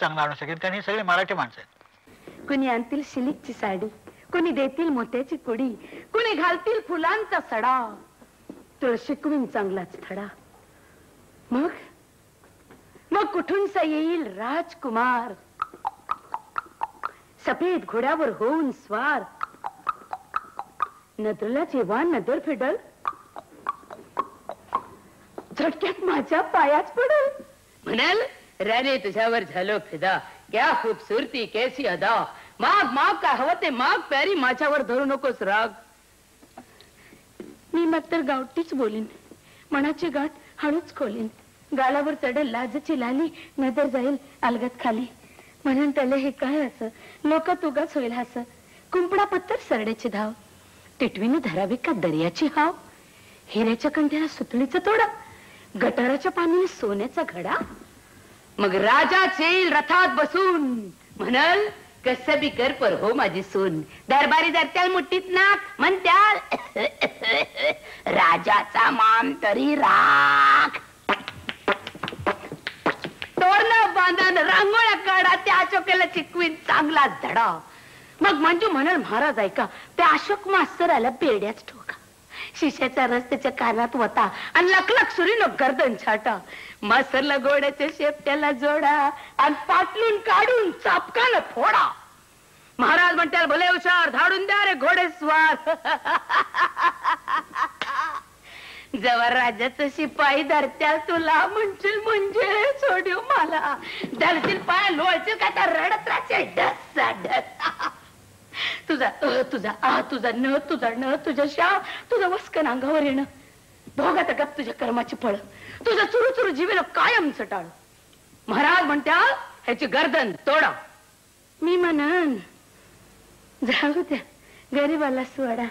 चांगला आणू शकेल, कारण ही सगळी मराठी माणसं आहेत. कुणी आणतील सिल्कची साडी, कुणी देतील मोत्याची कुडी, कुणी घालतील फुलांचा सडा, तुला शिकवीन चांगलाच धडा. मग मग कुठूनसा येईल राजकुमार, सफेद घोड्यावर होऊन स्वार, नदरला जेव्हा नदर फेडल, झटक्यात माझ्या पायाच पडल. म्हणाल राणे तुझ्यावर झालो फिदा, क्या खूबसूरती कैसी अदा, माग माग काय हवं ते माग, प्यारी माझ्यावर धरू नकोस राग. मी मग तर गावठीच बोलीन, मनाची गाठ हळूच खोलीन, गालावर चढेल लाजची लाली, नजर जाईल अलगत खाली. म्हणून त्याला हे काय असं, लोक तुगाच होईल हस, कुंपडा पत्तर सरड्याची धाव, टिटवीने धरावी का दर्याची हाव, हिऱ्याच्या कंठ्याला सुतळीचा तोडा, गटाराच्या पाण्याने सोन्याचा घडा. मग राजाच येईल रथात बसून, म्हणाल कसं बी कर पर हो माझी सून, दरबारी धरत्याल मुठीत नाक, म्हणत्याल राजाचा मान तरी राख. तोरण बांधन रांगोळ्या काढा, त्या चोक्याला चिकवीन चांगला धडा. मग मंजू म्हणाल महाराज ऐका, त्या अशोक मास्तर आला बेड्याच ठोका, शिष्याचा रस त्याच्या कानात वता, आणि लखलख सुरीनो गर्दन छाटा. मास्तरला घोड्याच्या शेपट्याला जोडा, आणि पाटलून काढून चापकान फोडा. महाराज म्हणत्याल भले हुशार, धाडून द्या रे घोडे स्वार. जवळ राजाचं शिपाई धरत्याल तुला, म्हणशील म्हणजे सोडू मला, धरतील पाय लोळतील का तर रडत राहशील ढसा ढस. तुझा तुझा तुझा न तुझा न तुझ्या शाव, तुझं वस्कन अंगावर येणं, भोगात गप तुझ्या कर्माची फळ, तुझं चुरू चुरू जीवेला कायम चटाळ. महाराज म्हणत्याल ह्याची गर्दन तोडा. मी म्हणन जाऊ द्या गरीबाला सोडा.